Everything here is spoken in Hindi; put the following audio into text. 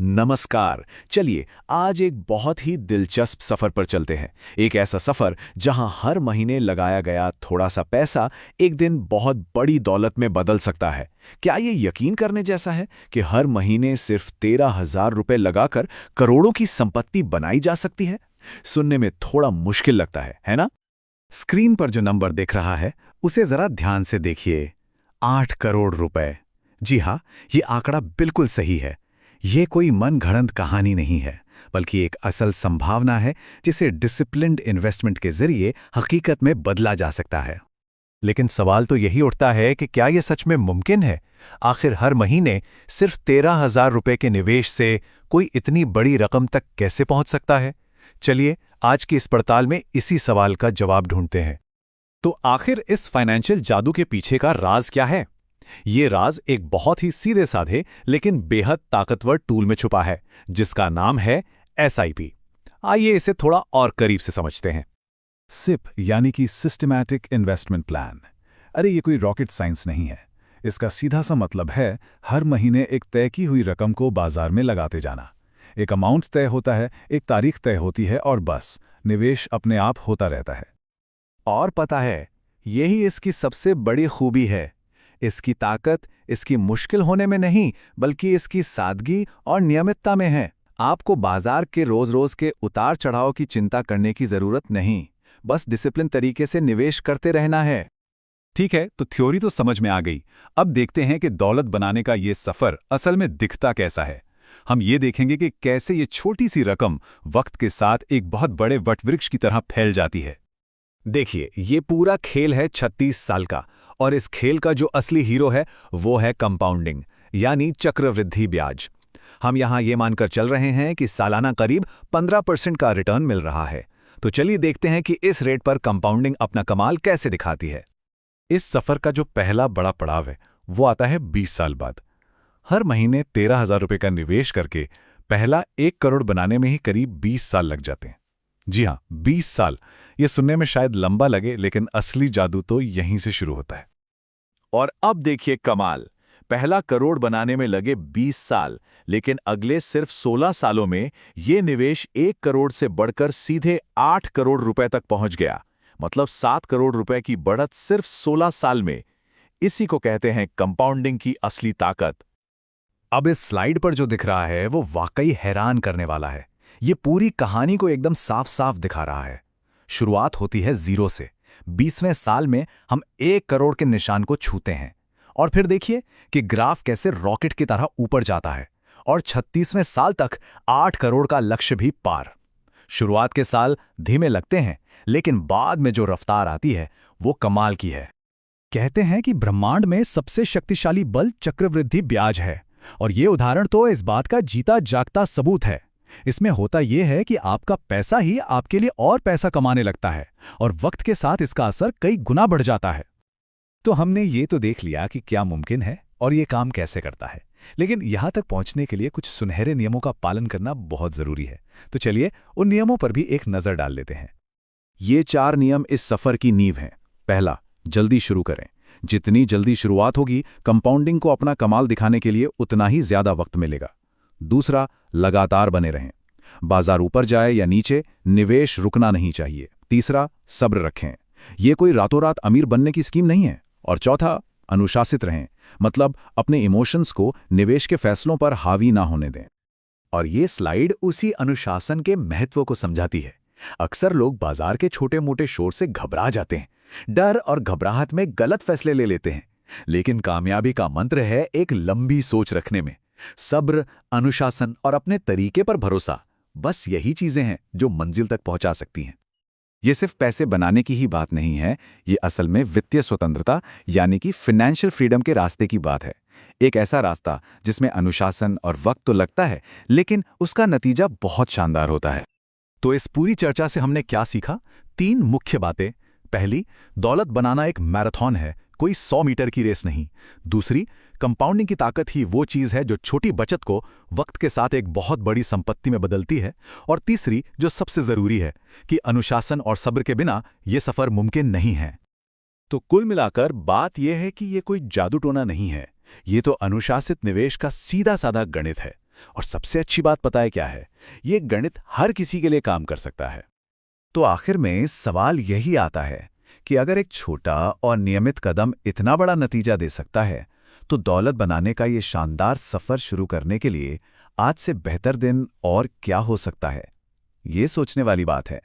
नमस्कार। चलिए आज एक बहुत ही दिलचस्प सफर पर चलते हैं। एक ऐसा सफर जहां हर महीने लगाया गया थोड़ा सा पैसा एक दिन बहुत बड़ी दौलत में बदल सकता है। क्या ये यकीन करने जैसा है कि हर महीने सिर्फ 13,000 रुपए लगाकर करोड़ों की संपत्ति बनाई जा सकती है? सुनने में थोड़ा मुश्किल लगता है ना? स्क्रीन पर जो नंबर दिख रहा है उसे जरा ध्यान से देखिए। 8 करोड़ रुपए। जी हाँ, ये आंकड़ा बिल्कुल सही है। ये कोई मनगढ़ंत कहानी नहीं है, बल्कि एक असल संभावना है जिसे डिसिप्लिन्ड इन्वेस्टमेंट के जरिए हकीकत में बदला जा सकता है। लेकिन सवाल तो यही उठता है कि क्या यह सच में मुमकिन है? आखिर हर महीने सिर्फ 13,000 रुपए के निवेश से कोई इतनी बड़ी रकम तक कैसे पहुंच सकता है? चलिए आज की इस पड़ताल में इसी सवाल का जवाब ढूंढते हैं। तो आखिर इस फाइनेंशियल जादू के पीछे का राज क्या है? ये राज एक बहुत ही सीधे साधे लेकिन बेहद ताकतवर टूल में छुपा है, जिसका नाम है SIP। आइए इसे थोड़ा और करीब से समझते हैं। सिप यानी कि सिस्टमैटिक इन्वेस्टमेंट प्लान। अरे ये कोई रॉकेट साइंस नहीं है। इसका सीधा सा मतलब है हर महीने एक तय की हुई रकम को बाजार में लगाते जाना। एक अमाउंट तय होता है, एक तारीख तय होती है और बस निवेश अपने आप होता रहता है। और पता है, यही इसकी सबसे बड़ी खूबी है। इसकी ताकत इसकी मुश्किल होने में नहीं, बल्कि इसकी सादगी और नियमितता में है। आपको बाजार के रोज-रोज के उतार चढ़ाव की चिंता करने की जरूरत नहीं, बस डिसिप्लिन तरीके से निवेश करते रहना है। ठीक है, तो थ्योरी तो समझ में आ गई। अब देखते हैं कि दौलत बनाने का ये सफर असल में दिखता कैसा है। हम ये देखेंगे कि कैसे ये छोटी सी रकम वक्त के साथ एक बहुत बड़े वटवृक्ष की तरह फैल जाती है। देखिए, ये पूरा खेल है 36 साल का, और इस खेल का जो असली हीरो है वो है कंपाउंडिंग, यानी चक्रवृद्धि ब्याज। हम यहां ये मानकर चल रहे हैं कि सालाना करीब 15% का रिटर्न मिल रहा है। तो चलिए देखते हैं कि इस रेट पर कंपाउंडिंग अपना कमाल कैसे दिखाती है। इस सफर का जो पहला बड़ा पड़ाव है वो आता है 20 साल बाद। हर महीने 13,000 रुपए का निवेश करके पहला 1 करोड़ बनाने में ही करीब 20 साल लग जाते हैं। जी हाँ, 20 साल। ये सुनने में शायद लंबा लगे, लेकिन असली जादू तो यहीं से शुरू होता है। और अब देखिए कमाल, पहला करोड़ बनाने में लगे 20 साल, लेकिन अगले सिर्फ 16 सालों में ये निवेश 1 करोड़ से बढ़कर सीधे 8 करोड़ रुपए तक पहुंच गया। मतलब 7 करोड़ रुपए की बढ़त सिर्फ 16 साल में। इसी को कहते हैं कंपाउंडिंग की असली ताकत। अब इस स्लाइड पर जो दिख रहा है वो वाकई हैरान करने वाला है। ये पूरी कहानी को एकदम साफ साफ दिखा रहा है। शुरुआत होती है 0 से। 20वें साल में हम 1 करोड़ के निशान को छूते हैं, और फिर देखिए कि ग्राफ कैसे रॉकेट की तरह ऊपर जाता है, और 36वें साल तक 8 करोड़ का लक्ष्य भी पार। शुरुआत के साल धीमे लगते हैं, लेकिन बाद में जो रफ्तार आती है वो कमाल की है। कहते हैं कि ब्रह्मांड में सबसे शक्तिशाली बल चक्रवृद्धि ब्याज है, और ये उदाहरण तो इस बात का जीता जागता सबूत है। इसमें होता यह है कि आपका पैसा ही आपके लिए और पैसा कमाने लगता है, और वक्त के साथ इसका असर कई गुना बढ़ जाता है। तो हमने ये तो देख लिया कि क्या मुमकिन है और ये काम कैसे करता है, लेकिन यहाँ तक पहुँचने के लिए कुछ सुनहरे नियमों का पालन करना बहुत जरूरी है। तो चलिए उन नियमों पर भी एक नज़र डाल लेते हैं। ये 4 नियम इस सफर की नींव हैं। पहला, जल्दी शुरू करें। जितनी जल्दी शुरुआत होगी, कंपाउंडिंग को अपना कमाल दिखाने के लिए उतना ही ज्यादा वक्त मिलेगा। दूसरा, लगातार बने रहें। बाजार ऊपर जाए या नीचे, निवेश रुकना नहीं चाहिए। तीसरा, सब्र रखें। ये कोई रातों रात अमीर बनने की स्कीम नहीं है। और चौथा, अनुशासित रहें, मतलब अपने इमोशंस को निवेश के फैसलों पर हावी ना होने दें। और ये स्लाइड उसी अनुशासन के महत्व को समझाती है। अक्सर लोग बाजार के छोटे मोटे शोर से घबरा जाते हैं, डर और घबराहट में गलत फैसले ले लेते हैं। लेकिन कामयाबी का मंत्र है एक लंबी सोच रखने में। सब्र, अनुशासन और अपने तरीके पर भरोसा, बस यही चीजें हैं जो मंजिल तक पहुंचा सकती हैं। ये सिर्फ पैसे बनाने की ही बात नहीं है, ये असल में वित्तीय स्वतंत्रता यानी कि फाइनेंशियल फ्रीडम के रास्ते की बात है। एक ऐसा रास्ता जिसमें अनुशासन और वक्त तो लगता है, लेकिन उसका नतीजा बहुत शानदार होता है। तो इस पूरी चर्चा से हमने क्या सीखा? 3 मुख्य बातें। पहली, दौलत बनाना एक मैराथन है, कोई 100 मीटर की रेस नहीं। दूसरी, कंपाउंडिंग की ताकत ही वो चीज़ है जो छोटी बचत को वक्त के साथ एक बहुत बड़ी संपत्ति में बदलती है। और तीसरी, जो सबसे ज़रूरी है, कि अनुशासन और सब्र के बिना ये सफ़र मुमकिन नहीं है। तो कुल मिलाकर बात यह है कि ये कोई जादू टोना नहीं है, ये तो अनुशासित निवेश का सीधा साधा गणित है। और सबसे अच्छी बात पता है क्या है? ये गणित हर किसी के लिए काम कर सकता है। तो आखिर में सवाल यही आता है कि अगर एक छोटा और नियमित कदम इतना बड़ा नतीजा दे सकता है, तो दौलत बनाने का ये शानदार सफर शुरू करने के लिए आज से बेहतर दिन और क्या हो सकता है? ये सोचने वाली बात है।